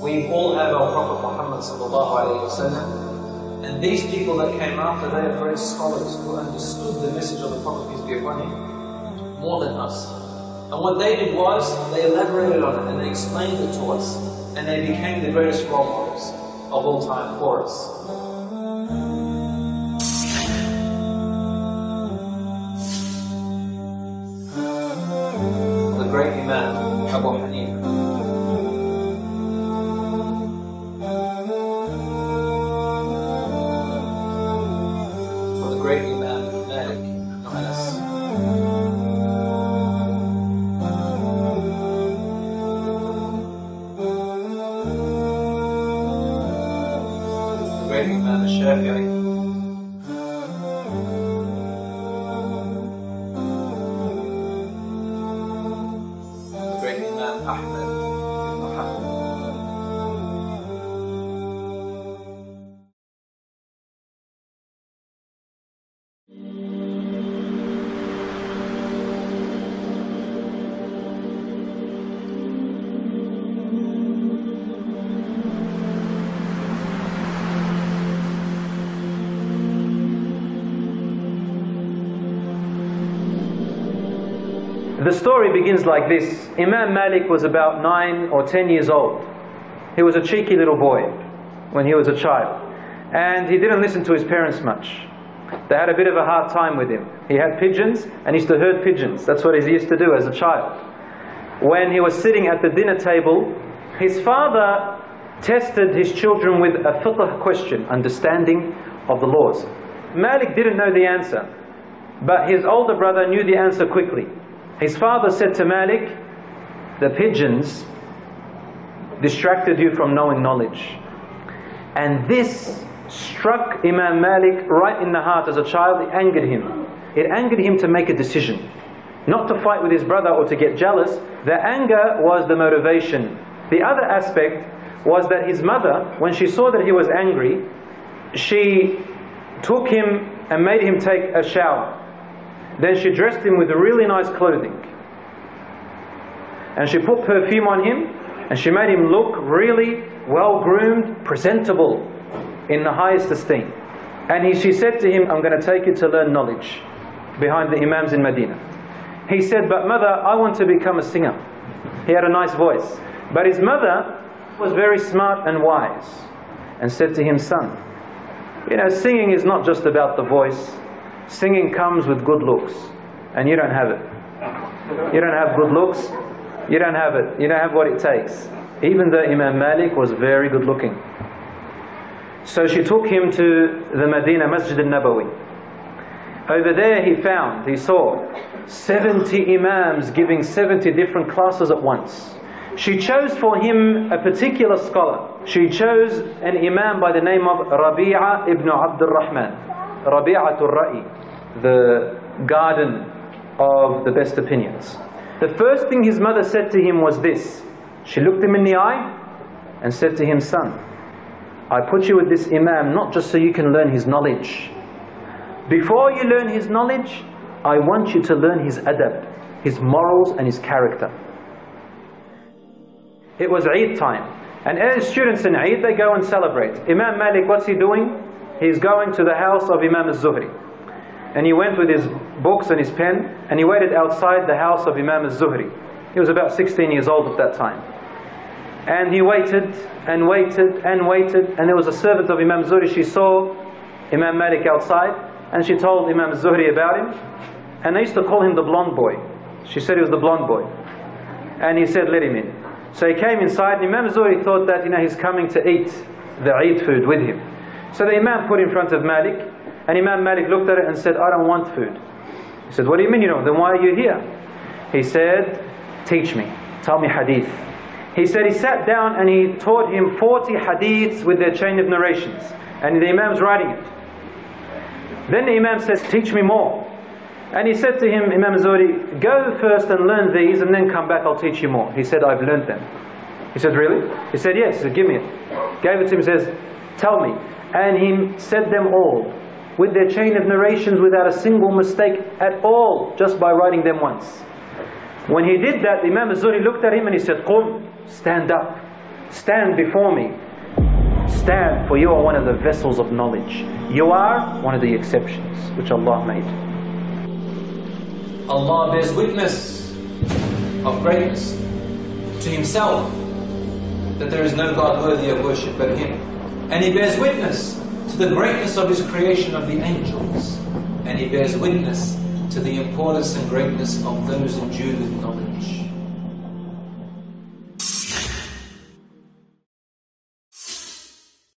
We all have our Prophet Muhammad sallallahu alayhi wa sallam, and these people that came after, they are great scholars who understood the message of the Prophet, peace be upon him, more than us. And what they did was, they elaborated on it and they explained it to us, and they became the greatest role models of all time for us. The great Imam Abu Hanifa. Great Imam Malik ibn Anas. The great Imam Shafi'i. The great Imam Ahmad ibn Hanbal. The story begins like this. Imam Malik was about 9 or 10 years old. He was a cheeky little boy when he was a child. And he didn't listen to his parents much. They had a bit of a hard time with him. He had pigeons and he used to herd pigeons. That's what he used to do as a child. When he was sitting at the dinner table, his father tested his children with a fiqh question, understanding of the laws. Malik didn't know the answer, but his older brother knew the answer quickly. His father said to Malik, the pigeons distracted you from knowing knowledge. And this struck Imam Malik right in the heart as a child. It angered him. It angered him to make a decision. Not to fight with his brother or to get jealous. The anger was the motivation. The other aspect was that his mother, when she saw that he was angry, she took him and made him take a shower. Then she dressed him with really nice clothing. And she put perfume on him, and she made him look really well-groomed, presentable, in the highest esteem. And she said to him, I'm going to take you to learn knowledge behind the Imams in Medina. He said, but mother, I want to become a singer. He had a nice voice. But his mother was very smart and wise, and said to him, son, you know, singing is not just about the voice. Singing comes with good looks, and you don't have it. You don't have good looks, you don't have it. You don't have what it takes. Even though Imam Malik was very good looking. So she took him to the Medina Masjid al-Nabawi. Over there he saw 70 Imams giving 70 different classes at once. She chose for him a particular scholar. She chose an Imam by the name of Rabi'a ibn Abdul Rahman. Rabi'atul Ra'i, the garden of the best opinions. The first thing his mother said to him was this. She looked him in the eye and said to him, son, I put you with this Imam not just so you can learn his knowledge. Before you learn his knowledge, I want you to learn his adab, his morals and his character. It was Eid time, and as students in Eid, they go and celebrate. Imam Malik, what's he doing? He's going to the house of Imam al-Zuhri. And he went with his books and his pen, and he waited outside the house of Imam al-Zuhri. He was about 16 years old at that time. And he waited, and waited, and waited, and there was a servant of Imam al-Zuhri. She saw Imam Malik outside, and she told Imam al-Zuhri about him. And they used to call him the blonde boy. She said he was the blonde boy. And he said, let him in. So he came inside, and Imam al-Zuhri thought that, he's coming to eat the Eid food with him. So the Imam put in front of Malik, and Imam Malik looked at it and said, I don't want food. He said, what do you mean you don't? Then why are you here? He said, teach me, tell me hadith. He said he sat down and he taught him 40 hadiths with their chain of narrations. And the Imam's writing it. Then the Imam says, teach me more. And he said to him, Imam Zuhri, go first and learn these and then come back, I'll teach you more. He said, I've learned them. He said, really? He said, yes. He said, give me it. Gave it to him, he says, tell me. And he said them all with their chain of narrations without a single mistake at all, just by writing them once. When he did that, Imam Zuhri looked at him and he said, Qum, stand up. stand before me. Stand, for you are one of the vessels of knowledge. You are one of the exceptions which Allah made. Allah bears witness of greatness to Himself, that there is no God worthy of worship but Him. And He bears witness to the greatness of His creation of the angels. And He bears witness to the importance and greatness of those endued with knowledge.